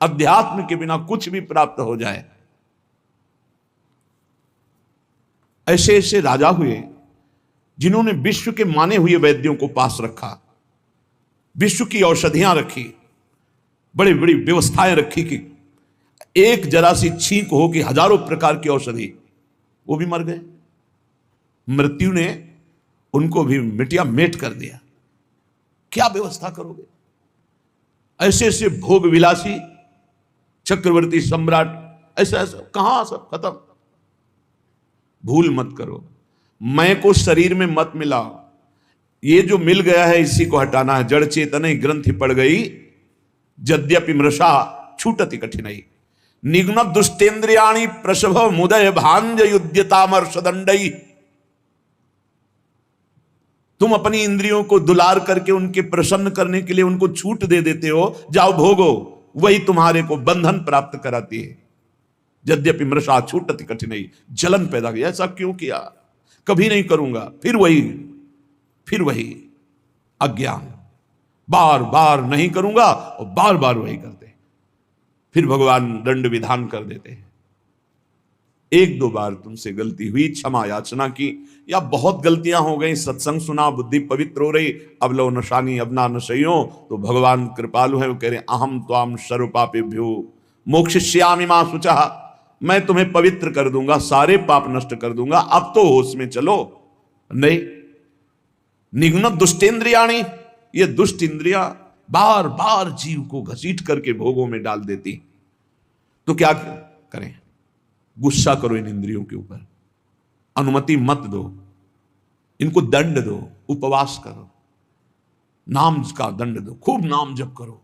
अध्यात्म के बिना कुछ भी प्राप्त हो जाए। ऐसे ऐसे राजा हुए जिन्होंने विश्व के माने हुए वैद्यों को पास रखा, विश्व की औषधियां रखी, बड़ी बड़ी व्यवस्थाएं रखी कि एक जरा सी छींक हो कि हजारों प्रकार की औषधि, वो भी मर गए। मृत्यु ने उनको भी मिटिया मेट कर दिया। क्या व्यवस्था करोगे? ऐसे ऐसे भोग विलासी चक्रवर्ती सम्राट, ऐसा ऐसा कहां सब खत्म। भूल मत करो, मैं को शरीर में मत मिलाओ। ये जो मिल गया है इसी को हटाना है। जड़ चेतन ग्रंथि पड़ गई, यद्यपि मृषा छूटति कठिनाई। निघ्न दुष्टेन्द्रियाणि प्रसभ मुदय भांज युद्यतामर्षदंडई। तुम अपनी इंद्रियों को दुलार करके उनके प्रसन्न करने के लिए उनको छूट दे देते हो, जाओ भोगो, वही तुम्हारे को बंधन प्राप्त कराती है। यद्यपि मृषा छूटति कठिनाई, जलन पैदा किया। ऐसा क्यों किया? कभी नहीं करूंगा। फिर वही अज्ञान, बार बार नहीं करूंगा और बार बार वही करते। फिर भगवान दंड विधान कर देते हैं। एक दो बार तुमसे गलती हुई, क्षमा याचना की, या बहुत गलतियां हो गई, सत्संग सुना, बुद्धि पवित्र हो रही, अब लो नशानी अब ना नशइयो, तो भगवान कृपालु है, वो कह रहे अहम त्वाम सर्व पापेभ्यो मोक्षयिष्यामि मा शुचः। मैं तुम्हें पवित्र कर दूंगा, सारे पाप नष्ट कर दूंगा, अब तो होश में चलो। नहीं, निघ्न दुष्टेन्द्रियाणि, ये दुष्ट इंद्रियां बार बार जीव को घसीट करके भोगों में डाल देती। तो क्या करें? गुस्सा करो इन इंद्रियों के ऊपर, अनुमति मत दो, इनको दंड दो, उपवास करो, नाम का दंड दो, खूब नाम जप करो,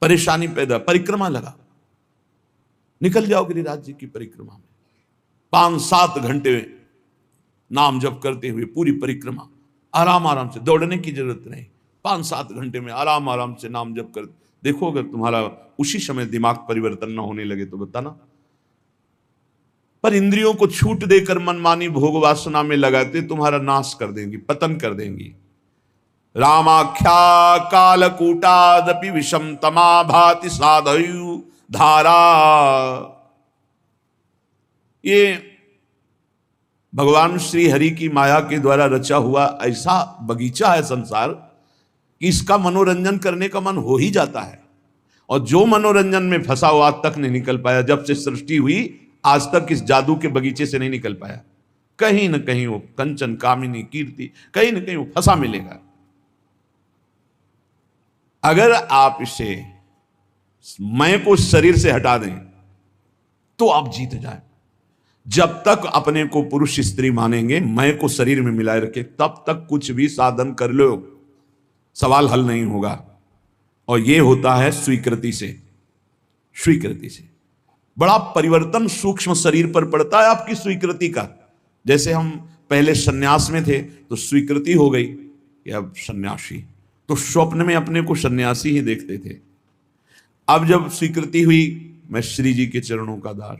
परेशानी पैदा, परिक्रमा लगा, निकल जाओ गिरिराज जी की परिक्रमा में। 5-7 घंटे नाम जप करते हुए पूरी परिक्रमा, आराम आराम से, दौड़ने की जरूरत नहीं, 5-7 घंटे में आराम आराम से नाम जप कर देखो। अगर तुम्हारा उसी समय दिमाग परिवर्तन ना होने लगे तो बताना। पर इंद्रियों को छूट देकर मनमानी भोग वासना में लगाते तुम्हारा नाश कर देंगी, पतन कर देंगी। रामाख्या कालकूटादपि विषम तमा भाति साधयु धारा। ये भगवान श्री हरि की माया के द्वारा रचा हुआ ऐसा बगीचा है संसार कि इसका मनोरंजन करने का मन हो ही जाता है। और जो मनोरंजन में फंसा हुआ आज तक नहीं निकल पाया, जब से सृष्टि हुई आज तक इस जादू के बगीचे से नहीं निकल पाया। कहीं ना कहीं वो कंचन कामिनी कीर्ति, कहीं ना कहीं वो फंसा मिलेगा। अगर आप इसे मैं को शरीर से हटा दें तो आप जीत जाए। जब तक अपने को पुरुष स्त्री मानेंगे, मैं को शरीर में मिलाए रखे, तब तक कुछ भी साधन कर लो, सवाल हल नहीं होगा। और यह होता है स्वीकृति से। स्वीकृति से बड़ा परिवर्तन सूक्ष्म शरीर पर पड़ता है आपकी स्वीकृति का। जैसे हम पहले सन्यास में थे तो स्वीकृति हो गई कि अब सन्यासी, तो स्वप्न में अपने को सन्यासी ही देखते थे। अब जब स्वीकृति हुई, मैं श्री जी के चरणों का दास,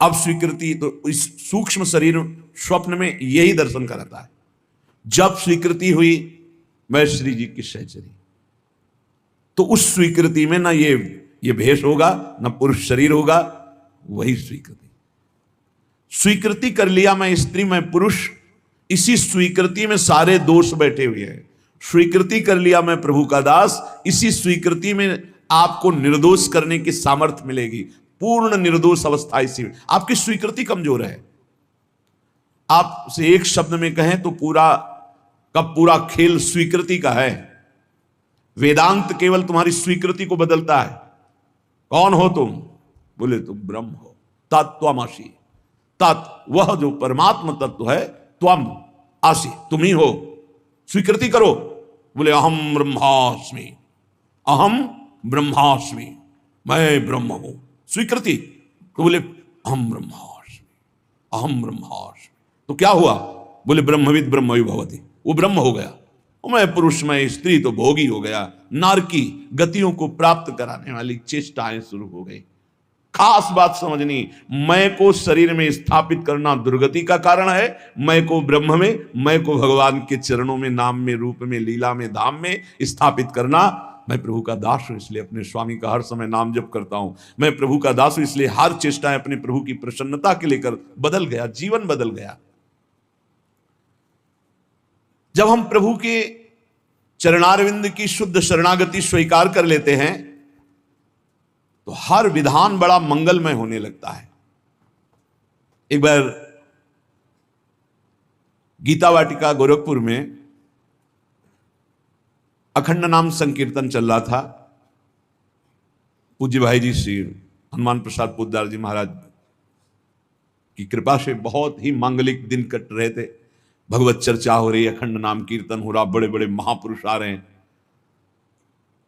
अब स्वीकृति, तो इस सूक्ष्म शरीर स्वप्न में यही दर्शन कराता है। जब स्वीकृति हुई, मैं श्री जी की सहचरी, तो उस स्वीकृति में ना ये भेष होगा, ना पुरुष शरीर होगा, वही स्वीकृति। स्वीकृति कर लिया मैं स्त्री मैं पुरुष, इसी स्वीकृति में सारे दोष बैठे हुए हैं। स्वीकृति कर लिया मैं प्रभु का दास, इसी स्वीकृति में आपको निर्दोष करने की सामर्थ्य मिलेगी। पूर्ण निर्दोष अवस्था इसी में। आपकी स्वीकृति कमजोर है। आपसे एक शब्द में कहें तो पूरा का पूरा खेल स्वीकृति का है। वेदांत केवल तुम्हारी स्वीकृति को बदलता है। कौन हो तुम? बोले तुम ब्रह्म हो, तत्त्वमसि। तत् वह जो परमात्मा तत्व है, त्वम आसि तुम ही हो। स्वीकृति करो। बोले अहम ब्रह्मास्मि, अहम ब्रह्मास्मि, मैं ब्रह्म हूं। स्वीकृति तो बोले अहम ब्रह्मास्मि, अहम ब्रह्मास्मि। तो क्या हुआ? बोले ब्रह्मविद ब्रह्मवि भवति, वो ब्रह्म हो गया। मैं पुरुष मैं स्त्री तो भोगी हो गया। नारकी गतियों को प्राप्त कराने वाली चेष्टाएं शुरू हो गई। खास बात समझनी, मैं को शरीर में स्थापित करना दुर्गति का कारण है। मैं को ब्रह्म में, मैं को भगवान के चरणों में, नाम में, रूप में, लीला में, धाम में स्थापित करना मैं प्रभु का दास हूं इसलिए अपने स्वामी का हर समय नाम जप करता हूं, मैं प्रभु का दास हूं इसलिए हर चेष्टाएं अपने प्रभु की प्रसन्नता के लेकर बदल गया, जीवन बदल गया। जब हम प्रभु के चरणारविंद की शुद्ध शरणागति स्वीकार कर लेते हैं तो हर विधान बड़ा मंगलमय होने लगता है। एक बार गीता वाटिका गोरखपुर में अखंड नाम संकीर्तन चल रहा था। पूज्य भाई जी श्री हनुमान प्रसाद पोद्दार जी महाराज की कृपा से बहुत ही मांगलिक दिन कट रहे थे। भगवत चर्चा हो रही, अखंड नाम कीर्तन हो रहा, बड़े बड़े महापुरुष आ रहे हैं।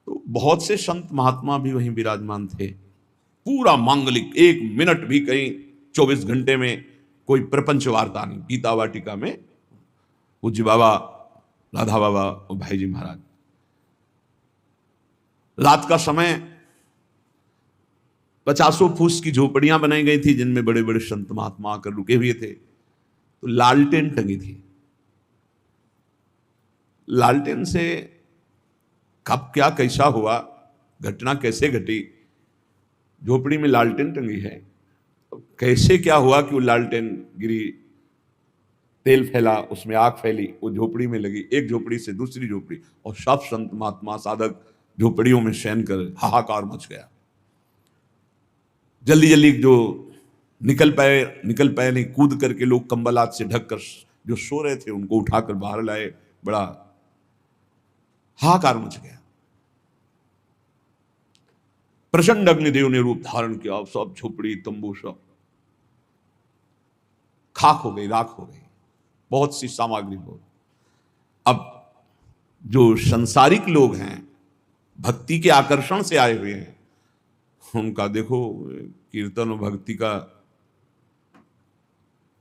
तो बहुत से संत महात्मा भी वहीं विराजमान थे। पूरा मांगलिक, एक मिनट भी कहीं 24 घंटे में कोई प्रपंच वार्ता नहीं। गीता वाटिका में पूज्य बाबा, राधा बाबा और भाई जी महाराज। रात का समय 50 फूस की झोपड़ियां बनाई गई थी जिनमें बड़े बड़े संत महात्मा आकर रुके हुए थे। तो लालटेन टंगी थी। लालटेन से कब क्या कैसा हुआ, घटना कैसे घटी, झोपड़ी में लालटेन टंगी है, तो कैसे क्या हुआ कि वो लालटेन गिरी, तेल फैला, उसमें आग फैली, वो झोपड़ी में लगी, एक झोपड़ी से दूसरी झोपड़ी, और सब संत महात्मा साधक झोपड़ियों में शयन कर हाहाकार मच गया। जल्दी जल्दी जो निकल पाए नहीं, कूद करके लोग कंबल हाथ से ढककर जो सो रहे थे उनको उठाकर बाहर लाए। बड़ा हाहाकार मच गया। प्रचंड अग्निदेव ने रूप धारण किया। सब झोपड़ी तंबू सब खाक हो गई, राख हो गई, बहुत सी सामग्री हो। अब जो संसारिक लोग हैं, भक्ति के आकर्षण से आए हुए हैं, उनका देखो कीर्तन और भक्ति का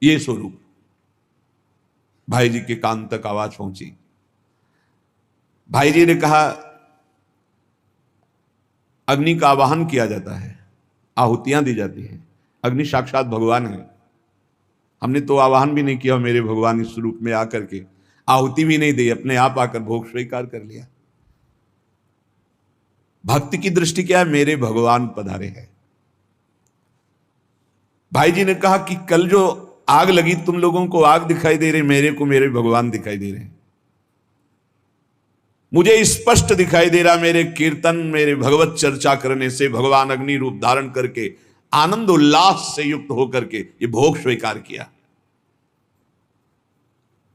ये स्वरूप। भाई जी के कान तक आवाज पहुंची। भाई जी ने कहा अग्नि का आवाहन किया जाता है, आहुतियां दी जाती हैं। अग्नि साक्षात भगवान है। हमने तो आवाहन भी नहीं किया, मेरे भगवान इस रूप में आकर के आहुति भी नहीं दी, अपने आप आकर भोग स्वीकार कर लिया। भक्ति की दृष्टि क्या है? मेरे भगवान पधारे हैं। भाई जी ने कहा कि कल जो आग लगी, तुम लोगों को आग दिखाई दे रही, मेरे को मेरे भगवान दिखाई दे रहे हैं। मुझे स्पष्ट दिखाई दे रहा, मेरे कीर्तन, मेरे भगवत चर्चा करने से भगवान अग्नि रूप धारण करके आनंद उल्लास से युक्त होकर के ये भोग स्वीकार किया।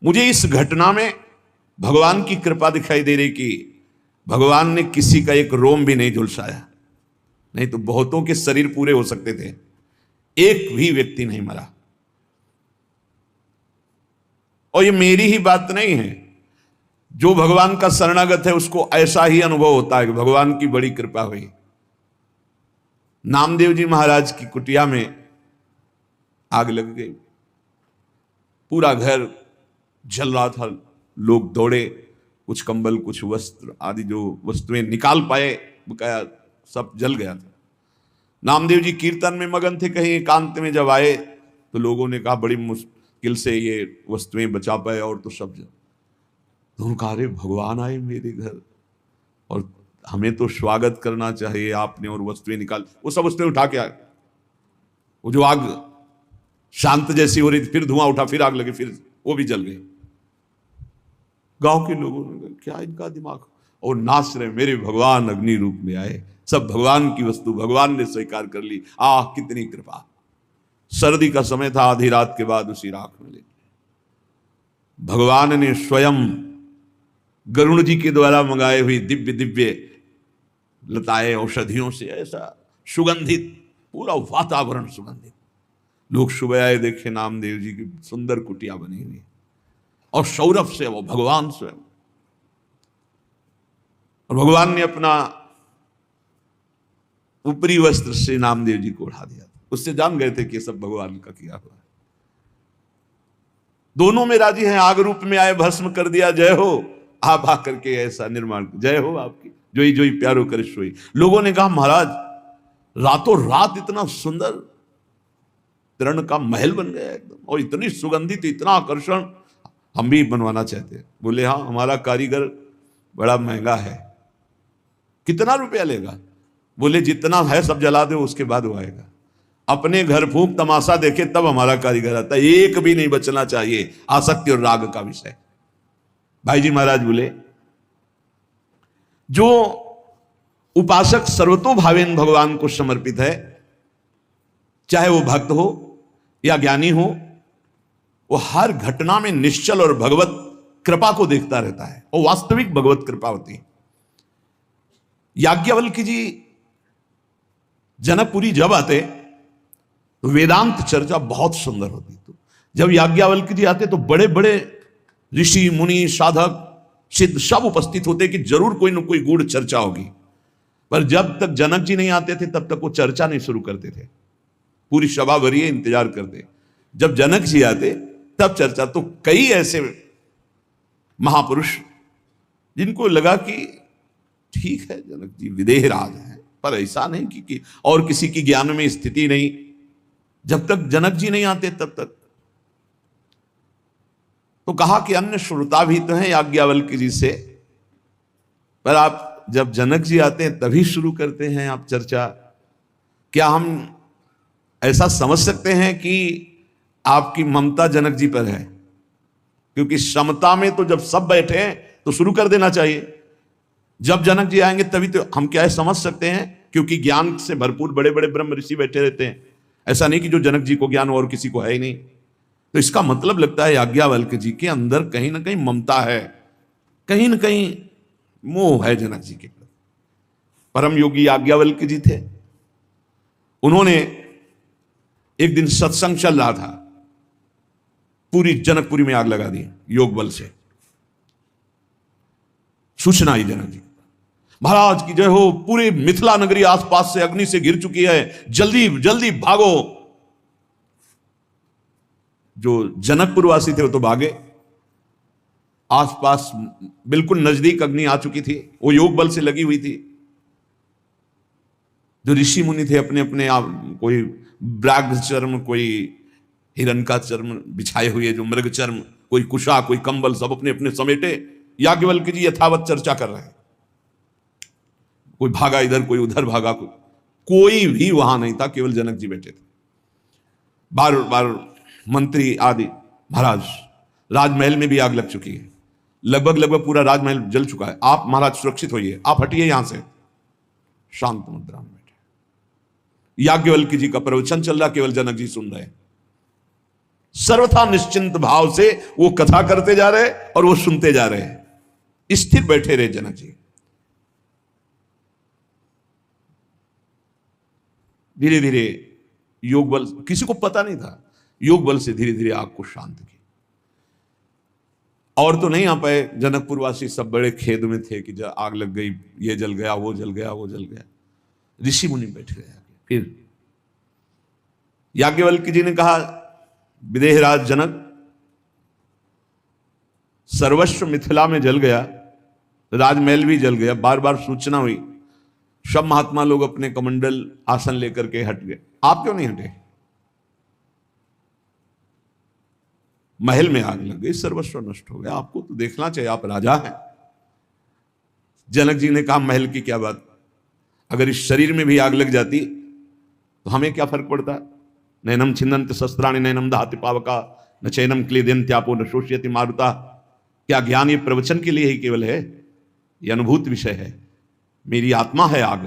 मुझे इस घटना में भगवान की कृपा दिखाई दे रही कि भगवान ने किसी का एक रोम भी नहीं झुलसाया, नहीं तो बहुतों के शरीर पूरे हो सकते थे, एक भी व्यक्ति नहीं मरा। और ये मेरी ही बात नहीं है, जो भगवान का शरणागत है उसको ऐसा ही अनुभव होता है कि भगवान की बड़ी कृपा हुई। नामदेव जी महाराज की कुटिया में आग लग गई, पूरा घर जल रहा था। लोग दौड़े, कुछ कंबल, कुछ वस्त्र आदि जो वस्तुएं निकाल पाए, बकाया सब जल गया था। नामदेव जी कीर्तन में मगन थे। कहीं एकांत में जब आए तो लोगों ने कहा बड़ी मुश्किल से ये वस्तुएं बचा पाए, और तो सब जल। तो उन्होंने कहा अरे भगवान आए मेरे घर और हमें तो स्वागत करना चाहिए आपने, और वस्तुएं निकाल, वो सब वस्तुएं उठा के आए। वो जो आग शांत जैसी हो रही थी, फिर धुआं उठा, फिर आग लगी, फिर वो भी जल गई। गांव के लोगों ने कहा क्या इनका दिमाग, और नाच रहे, मेरे भगवान अग्नि रूप में आए, सब भगवान की वस्तु भगवान ने स्वीकार कर ली। आह कितनी कृपा। सर्दी का समय था, आधी रात के बाद उसी राख में ले भगवान ने स्वयं गरुण जी के द्वारा मंगाए हुई दिव्य दिव्य लताएं औषधियों से ऐसा सुगंधित, पूरा वातावरण सुगंधित। लोग सुबह आए, देखे नामदेव जी की सुंदर कुटिया बनी हुई, और सौरभ से वो भगवान स्वयं। और भगवान ने अपना ऊपरी वस्त्र से नामदेव जी को उड़ा दिया। उससे जान गए थे कि सब भगवान का किया हुआ है। दोनों में राजी हैं। आग रूप में आए, भस्म कर दिया, जय हो। आप आकर के ऐसा निर्माण, जय हो आपकी, जोई जोई प्यारो कर सोई। लोगों ने कहा महाराज रातों रात इतना सुंदर तरण का महल बन गया एकदम, और इतनी सुगंधित, इतना आकर्षण, हम भी बनवाना चाहते हैं। बोले हाँ, हमारा कारीगर बड़ा महंगा है, कितना रुपया लेगा? बोले जितना है सब जला दो, उसके बाद वो आएगा। अपने घर फूंक तमाशा देखे तब हमारा कारीगर आता है। एक भी नहीं बचना चाहिए आसक्ति और राग का विषय। भाई जी महाराज बोले, जो उपासक सर्वतोभावेन भगवान को समर्पित है, चाहे वो भक्त हो या ज्ञानी हो, वो हर घटना में निश्चल और भगवत कृपा को देखता रहता है, और वास्तविक भगवत कृपा होती है। याज्ञवल्क्य जी जनकपुरी जब आते तो वेदांत चर्चा बहुत सुंदर होती। तो जब याज्ञवल्क्य जी आते तो बड़े बड़े ऋषि मुनि साधक सिद्ध सब उपस्थित होते कि जरूर कोई न कोई गूढ़ चर्चा होगी। पर जब तक जनक जी नहीं आते थे तब तक वो चर्चा नहीं शुरू करते थे। पूरी सभा भरिए इंतजार करते, जब जनक जी आते तब चर्चा। तो कई ऐसे महापुरुष जिनको लगा कि ठीक है जनक जी विदेह राज हैं, पर ऐसा नहीं कि और किसी की ज्ञान में स्थिति नहीं। जब तक जनक जी नहीं आते तब तक तो कहा कि अन्य श्रोता भी तो हैं याज्ञवल्क्य जी से, पर आप जब जनक जी आते हैं तभी शुरू करते हैं आप चर्चा। क्या हम ऐसा समझ सकते हैं कि आपकी ममता जनक जी पर है? क्योंकि समता में तो जब सब बैठे हैं तो शुरू कर देना चाहिए। जब जनक जी आएंगे तभी तो हम क्या है समझ सकते हैं, क्योंकि ज्ञान से भरपूर बड़े बड़े ब्रह्म ऋषि बैठे रहते हैं। ऐसा नहीं कि जो जनक जी को ज्ञान हो और किसी को है ही नहीं। तो इसका मतलब लगता है याज्ञवल्क्य जी के अंदर कहीं ना कहीं ममता है, कहीं ना कहीं मोह है जनक जी के प्रति। परम योगी याज्ञवल्क्य जी थे। उन्होंने एक दिन सत्संग चल रहा था, पूरी जनकपुरी में आग लगा दी योग बल से। सूचना आई जनक जी, महाराज की जय हो, पूरी मिथिला नगरी आसपास से अग्नि से घिर चुकी है, जल्दी जल्दी भागो। जो जनकपुर वासी थे वो तो भागे, आसपास बिल्कुल नजदीक अग्नि आ चुकी थी, वो योग बल से लगी हुई थी। जो ऋषि मुनि थे अपने अपने आप, कोई ब्राग चर्म, कोई हिरण का चर्म बिछाए हुए, जो मृग चर्म, कोई कुशा, कोई कंबल, सब अपने अपने समेटे याज्ञवल्क्य जी यथावत चर्चा कर रहे हैं। कोई भागा इधर, कोई उधर भागा, कोई भी वहां नहीं था, केवल जनक जी बैठे थे। बार बार मंत्री आदि, महाराज राजमहल में भी आग लग चुकी है, लगभग पूरा राजमहल जल चुका है, आप महाराज सुरक्षित होइए, आप हटिए यहां से। शांत मुद्रा में बैठे याज्ञवल्क्य जी का प्रवचन चल रहा, केवल जनक जी सुन रहे। सर्वथा निश्चिंत भाव से वो कथा करते जा रहे और वो सुनते जा रहे, स्थिर बैठे रहे जनक जी। धीरे धीरे योग बल, किसी को पता नहीं था, योग बल से धीरे धीरे आग को शांत किया। और तो नहीं आ पाए, जनकपुर वासी सब बड़े खेद में थे कि जब आग लग गई, ये जल गया, वो जल गया, वो जल गया। ऋषि मुनि बैठ गए। फिर याज्ञवल्क्य जी ने कहा, विदेहराज जनक, सर्वस्व मिथिला में जल गया, राजमहल भी जल गया, बार बार सूचना हुई, सब महात्मा लोग अपने कमंडल आसन लेकर के हट गए, आप क्यों नहीं हटे? महल में आग लग गई, सर्वस्व नष्ट हो गया, आपको तो देखना चाहिए, आप राजा हैं। जनक जी ने कहा, महल की क्या बात, अगर इस शरीर में भी आग लग जाती तो हमें क्या फर्क पड़ता? नैनम छिन्नन्ति शस्त्राणि नैनम दहति पावका न चैनम क्लेदयन्त्यापो न शोष्यति मारुता। क्या ज्ञान ये प्रवचन के लिए ही केवल है? ये अनुभूत विषय है। मेरी आत्मा है आग,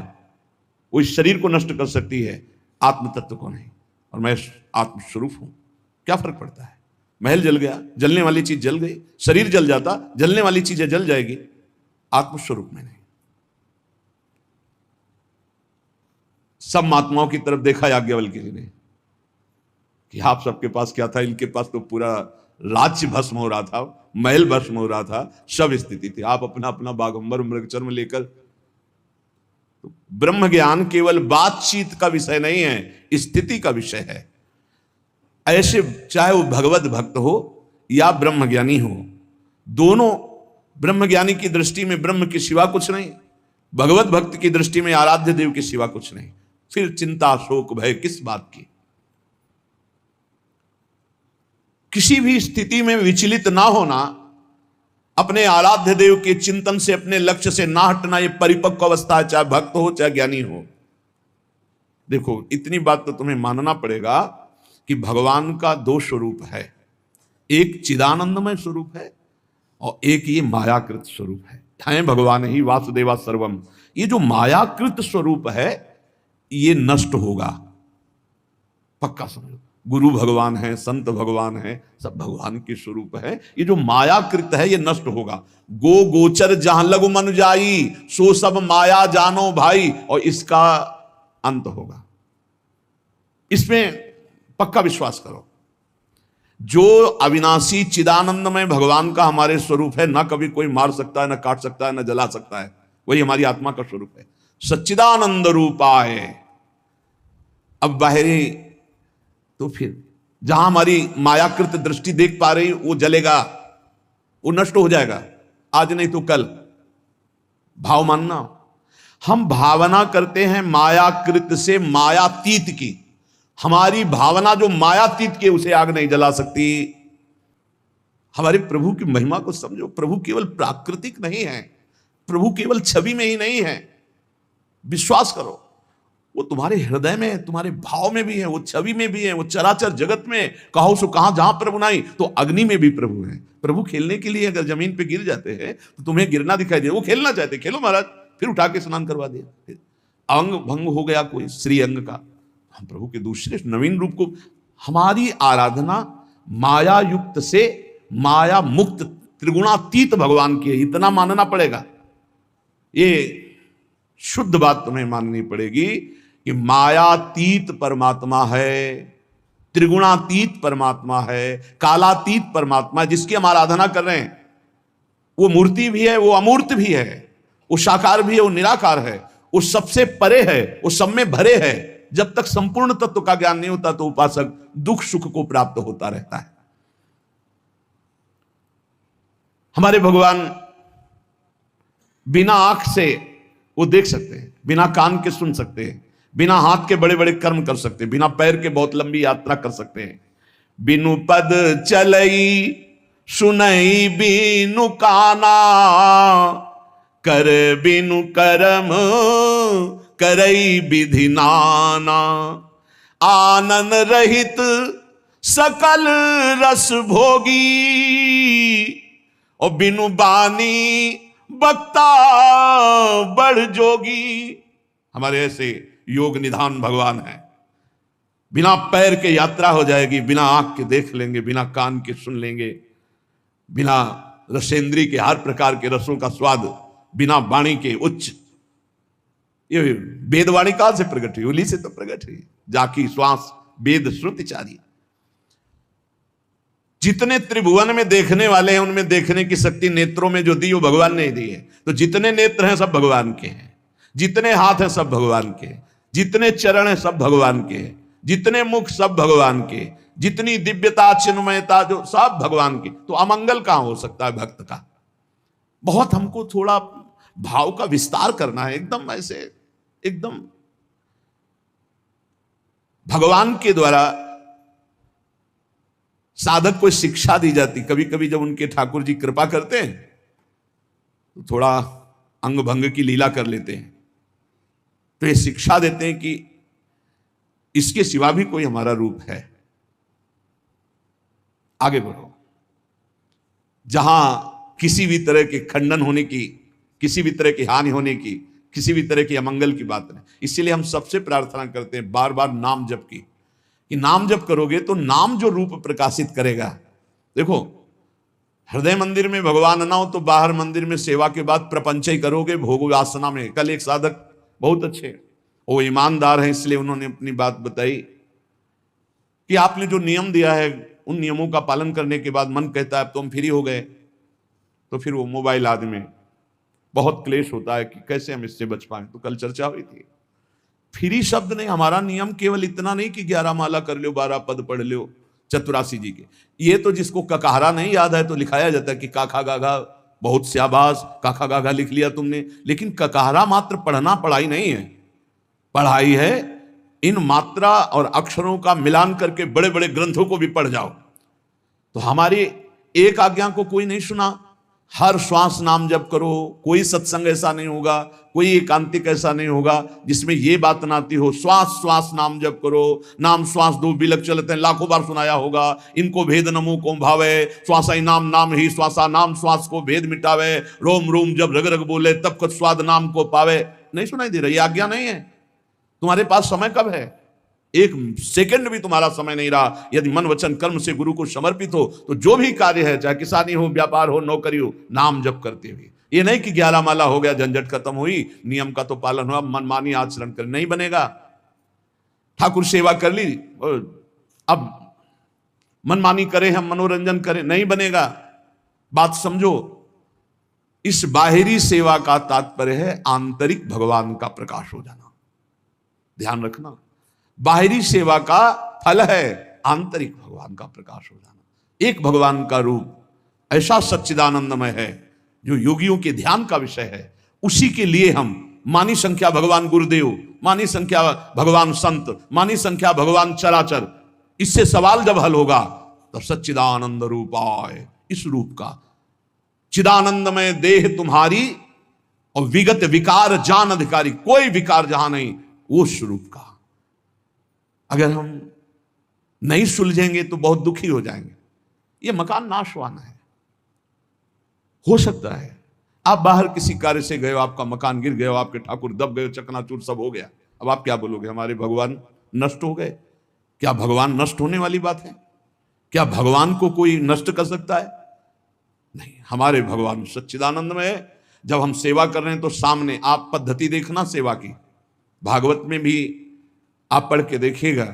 वो इस शरीर को नष्ट कर सकती है, आत्म तत्व को नहीं, और मैं आत्मस्वरूप हूं, क्या फर्क पड़ता है? महल जल गया, जलने वाली चीज जल गई, शरीर जल जाता, जलने वाली चीजें जल जाएगी, आत्मस्वरूप में नहीं। सब महात्माओं की तरफ देखा याज्ञवल्क्य जी ने कि आप सबके पास क्या था, इनके पास तो पूरा राज्य भस्म हो रहा था, महल भस्म हो रहा था, सब स्थिति थी, आप अपना अपना बागंबर मृगचर्म लेकर। तो ब्रह्म ज्ञान केवल बातचीत का विषय नहीं है, स्थिति का विषय है। ऐसे चाहे वो भगवत भक्त हो या ब्रह्म ज्ञानी हो, दोनों ब्रह्म ज्ञानी की दृष्टि में ब्रह्म के सिवा कुछ नहीं, भगवत भक्त की दृष्टि में आराध्य देव के सिवा कुछ नहीं। फिर चिंता शोक भय किस बात की? किसी भी स्थिति में विचलित ना होना अपने आराध्य देव के चिंतन से, अपने लक्ष्य से ना हटना, ये परिपक्व अवस्था है, चाहे भक्त हो चाहे ज्ञानी हो। देखो, इतनी बात तो तुम्हें मानना पड़ेगा कि भगवान का दो स्वरूप है, एक चिदानंदमय स्वरूप है और एक ये मायाकृत स्वरूप है भगवान ही वासुदेवा सर्वम। ये जो मायाकृत स्वरूप है ये नष्ट होगा, पक्का समझो। गुरु भगवान है, संत भगवान है, सब भगवान के स्वरूप है। ये जो मायाकृत है ये नष्ट होगा। गो गोचर जहां लघु मन जाई, सो सब माया जानो भाई, और इसका अंत होगा। इसमें पक्का विश्वास करो। जो अविनाशी चिदानंदमय भगवान का हमारे स्वरूप है, ना कभी कोई मार सकता है, ना काट सकता है, ना जला सकता है, वही हमारी आत्मा का स्वरूप है। सच्चिदानंद रूपाय। अब बाहरी तो फिर जहां हमारी मायाकृत दृष्टि देख पा रही वो जलेगा, वो नष्ट हो जाएगा, आज नहीं तो कल। भाव मानना, हम भावना करते हैं मायाकृत से मायातीत की। हमारी भावना जो मायातीत की उसे आग नहीं जला सकती। हमारे प्रभु की महिमा को समझो। प्रभु केवल प्राकृतिक नहीं है, प्रभु केवल छवि में ही नहीं है। विश्वास करो, वो तुम्हारे हृदय में, तुम्हारे भाव में भी है, वो छवि में भी है, वो चराचर जगत में कहो सो कहां, जहां प्रभु नहीं तो अग्नि में भी प्रभु है। प्रभु खेलने के लिए अगर जमीन पे गिर जाते हैं तो तुम्हें गिरना दिखाई दे, वो खेलना चाहते, खेलो महाराज, फिर उठा के स्नान करवा दिया। फिर अंग भंग हो गया कोई श्री अंग का, हम प्रभु के दूसरे नवीन रूप को। हमारी आराधना माया युक्त से माया मुक्त त्रिगुणातीत भगवान की है, इतना मानना पड़ेगा। ये शुद्ध बात तुम्हें माननी पड़ेगी कि मायातीत परमात्मा है, त्रिगुणातीत परमात्मा है, कालातीत परमात्मा है, जिसकी हम आराधना कर रहे हैं। वो मूर्ति भी है, वो अमूर्त भी है, वो साकार भी है, वो निराकार है, वो सबसे परे है, वो सब में भरे है। जब तक संपूर्ण तत्व का ज्ञान नहीं होता तो उपासक दुख सुख को प्राप्त होता रहता है। हमारे भगवान बिना आंख से वो देख सकते हैं, बिना कान के सुन सकते हैं, बिना हाथ के बड़े बड़े कर्म कर सकते हैं, बिना पैर के बहुत लंबी यात्रा कर सकते हैं। बिनु पद चलई सुनई बिनु काना, कर बिनु कर्म करई विधि नाना। आनंद रहित सकल रस भोगी, और बिनु बानी बक्ता बड़ जोगी। हमारे ऐसे योग निधान भगवान है। बिना पैर के यात्रा हो जाएगी, बिना आंख के देख लेंगे, बिना कान के सुन लेंगे, बिना रसेंद्री के हर प्रकार के रसों का स्वाद, बिना वाणी के उच्च। ये वेदवाणी काल से प्रकट हुई, उली से तो प्रकट हुई। जाकी श्वास वेद श्रुतिचारी। जितने त्रिभुवन में देखने वाले हैं उनमें देखने की शक्ति नेत्रों में जो दी वो भगवान ने दी है। तो जितने नेत्र हैं सब भगवान के हैं, जितने हाथ हैं सब भगवान के, जितने चरण हैं सब भगवान के, जितने मुख सब भगवान के, जितनी दिव्यता चिन्मयता जो सब भगवान की। तो अमंगल कहां हो सकता है भक्त का? बहुत हमको थोड़ा भाव का विस्तार करना है, एकदम ऐसे एकदम भगवान के द्वारा साधक को शिक्षा दी जाती। कभी कभी जब उनके ठाकुर जी कृपा करते हैं तो थोड़ा अंग भंग की लीला कर लेते हैं, तो ये शिक्षा देते हैं कि इसके सिवा भी कोई हमारा रूप है। आगे बढ़ो। जहां किसी भी तरह के खंडन होने की, किसी भी तरह की हानि होने की, किसी भी तरह की अमंगल की बात नहीं। इसलिए हम सबसे प्रार्थना करते हैं बार बार नाम जप की, कि नाम जप करोगे तो नाम जो रूप प्रकाशित करेगा। देखो, हृदय मंदिर में भगवान ना हो तो बाहर मंदिर में सेवा के बाद प्रपंच ही करोगे भोग वासना में। कल एक साधक बहुत अच्छे, वो ईमानदार है, इसलिए उन्होंने अपनी बात बताई कि आपने जो नियम दिया है उन नियमों का पालन करने के बाद मन कहता है अब तो हम फ्री हो गए, तो फिर वो मोबाइल आदि में बहुत क्लेश होता है कि कैसे हम इससे बच पाए। तो कल चर्चा हुई थी, फ्री शब्द नहीं, हमारा नियम केवल इतना नहीं कि 11 माला कर लो, 12 पद पढ़ लो चतुरासी जी के। ये तो जिसको ककहरा नहीं याद है तो लिखाया जाता है कि काखा गाघा, बहुत स्याबाज, काखा गाघा लिख लिया तुमने। लेकिन ककहरा मात्र पढ़ना पढ़ाई नहीं है, पढ़ाई है इन मात्रा और अक्षरों का मिलान करके बड़े बड़े ग्रंथों को भी पढ़ जाओ। तो हमारी एक आज्ञा को कोई नहीं सुना, हर श्वास नाम जप करो। कोई सत्संग ऐसा नहीं होगा, कोई एकांतिक ऐसा नहीं होगा जिसमें ये बात ना आती हो, श्वास श्वास नाम जप करो। नाम श्वास दो बिलक चलते हैं, लाखों बार सुनाया होगा। इनको भेद नमो को भावे, श्वासा नाम नाम ही श्वासा, नाम श्वास को भेद मिटावे। रोम रोम जब रग रग बोले तब कुछ स्वाद नाम को पावे। नहीं सुनाई दे रही? आज्ञा नहीं है। तुम्हारे पास समय कब है? एक सेकंड भी तुम्हारा समय नहीं रहा। यदि मन वचन कर्म से गुरु को समर्पित हो तो जो भी कार्य है, चाहे किसानी हो, व्यापार हो, नौकरी हो, नाम जप करते हुए। ये नहीं कि 11 माला हो गया, झंझट खत्म हुई, नियम का तो पालन हुआ, मनमानी आचरण कर, नहीं बनेगा। ठाकुर सेवा कर ली, अब मनमानी करें, हम मनोरंजन करें, नहीं बनेगा। बात समझो। इस बाहरी सेवा का तात्पर्य है आंतरिक भगवान का प्रकाश हो जाना। ध्यान रखना, बाहरी सेवा का फल है आंतरिक भगवान का प्रकाश हो जाना। एक भगवान का रूप ऐसा सच्चिदानंदमय है जो योगियों के ध्यान का विषय है। उसी के लिए हम मानी संख्या भगवान गुरुदेव, मानी संख्या भगवान संत, मानी संख्या भगवान चराचर, इससे सवाल जब हल होगा तो सच्चिदानंद रूपाय, इस रूप का चिदानंदमय देह तुम्हारी और विगत विकार जान अधिकारी, कोई विकार जहां नहीं, वो स्वरूप का। अगर हम नहीं सुलझेंगे तो बहुत दुखी हो जाएंगे। ये मकान नाशवान है। हो सकता है आप बाहर किसी कार्य से गए हो, आपका मकान गिर गया, आपके ठाकुर दब गए, चकनाचूर सब हो गया। अब आप क्या बोलोगे? हमारे भगवान नष्ट हो गए। क्या भगवान नष्ट होने वाली बात है? क्या भगवान को कोई नष्ट कर सकता है? नहीं, हमारे भगवान सच्चिदानंद में है। जब हम सेवा कर रहे हैं तो सामने आप पद्धति देखना सेवा की। भागवत में भी आप पढ़ के देखिएगा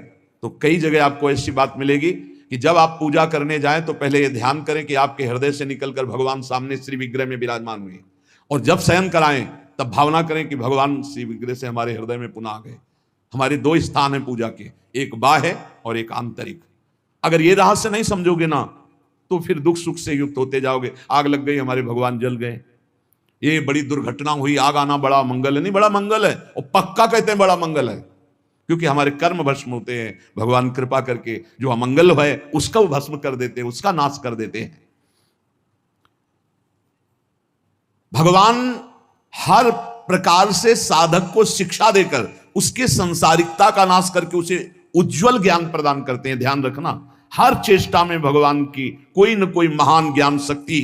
तो कई जगह आपको ऐसी बात मिलेगी कि जब आप पूजा करने जाएं तो पहले ये ध्यान करें कि आपके हृदय से निकलकर भगवान सामने श्री विग्रह में विराजमान हुए, और जब शयन कराएं तब भावना करें कि भगवान श्री विग्रह से हमारे हृदय में पुनः आ गए। हमारे दो स्थान हैं पूजा के, एक बाह्य और एक आंतरिक। अगर ये रहस्य नहीं समझोगे ना तो फिर दुख सुख से युक्त होते जाओगे। आग लग गई, हमारे भगवान जल गए, ये बड़ी दुर्घटना हुई, आग आना बड़ा मंगल है। नहीं, बड़ा मंगल है, और पक्का कहते हैं बड़ा मंगल है, क्योंकि हमारे कर्म भस्म होते हैं। भगवान कृपा करके जो अमंगल है उसका वो भस्म कर देते हैं, उसका नाश कर देते हैं। भगवान हर प्रकार से साधक को शिक्षा देकर उसके संसारिकता का नाश करके उसे उज्जवल ज्ञान प्रदान करते हैं। ध्यान रखना, हर चेष्टा में भगवान की कोई न कोई महान ज्ञान शक्ति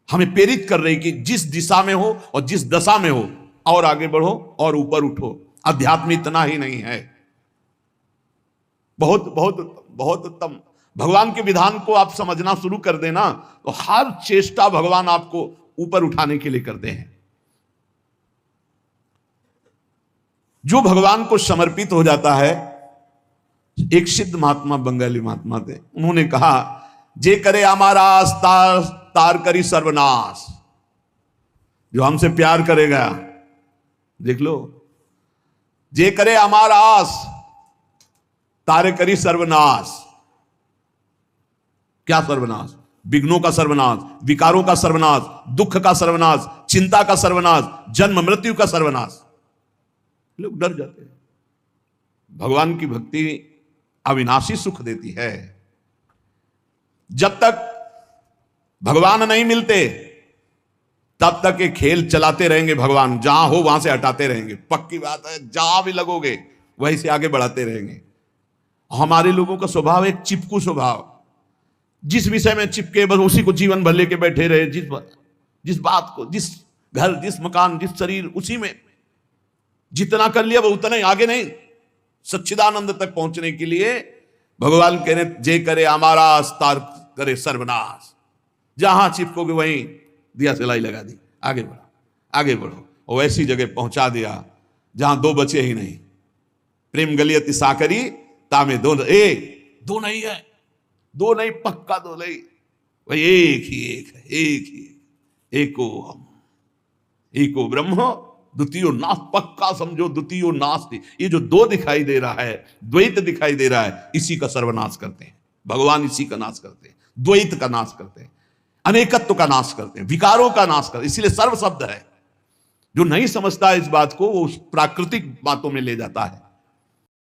हमें प्रेरित कर रही कि जिस दिशा में हो और जिस दशा में हो और आगे बढ़ो और ऊपर उठो। अध्यात्म इतना ही नहीं है, बहुत बहुत बहुत उत्तम। भगवान के विधान को आप समझना शुरू कर देना तो हर चेष्टा भगवान आपको ऊपर उठाने के लिए करते हैं। जो भगवान को समर्पित हो जाता है, एक सिद्ध महात्मा, बंगाली महात्मा थे, उन्होंने कहा, जे करे हमारा तार तार करी सर्वनाश। जो हमसे प्यार करेगा, देख लो, जे करे हमारा आस तारे करी सर्वनाश। क्या सर्वनाश? विघ्नों का सर्वनाश, विकारों का सर्वनाश, दुख का सर्वनाश, चिंता का सर्वनाश, जन्म मृत्यु का सर्वनाश। लोग डर जाते हैं। भगवान की भक्ति अविनाशी सुख देती है। जब तक भगवान नहीं मिलते तब तक ये खेल चलाते रहेंगे। भगवान जहां हो वहां से हटाते रहेंगे, पक्की बात है। जहां भी लगोगे वहीं से आगे बढ़ाते रहेंगे। हमारे लोगों का स्वभाव एक चिपकू स्वभाव, जिस विषय में चिपके बस उसी को जीवन भर लेके बैठे रहे। जिस बात को, जिस घर, जिस मकान, जिस शरीर, उसी में जितना कर लिया वो उतना ही, आगे नहीं। सच्चिदानंद तक पहुंचने के लिए भगवान कह रहे, जे करे हमारा तार करे सर्वनाश। जहां चिपकोगे वहीं दिया सिलाई लगा दी, आगे बढ़ो, आगे बढ़ो, और ऐसी जगह पहुंचा दिया जहां दो बचे ही नहीं। प्रेम गलियति साकरी तामे दो, दो नहीं है, दो नहीं, पक्का दो नहीं, भाई एक ही एक है, एक ही, एको हम, एको ब्रह्म द्वितीयो नास। पक्का समझो, द्वितीयो नास्ति। ये जो दो दिखाई दे रहा है, द्वैत दिखाई दे रहा है, इसी का सर्वनाश करते हैं भगवान। इसी का नाश करते हैं, द्वैत का नाश करते हैं, अनेकत्व का नाश करते हैं, विकारों का नाश करते हैं। इसीलिए सर्व शब्द है। जो नहीं समझता है इस बात को, वो उस प्राकृतिक बातों में ले जाता है।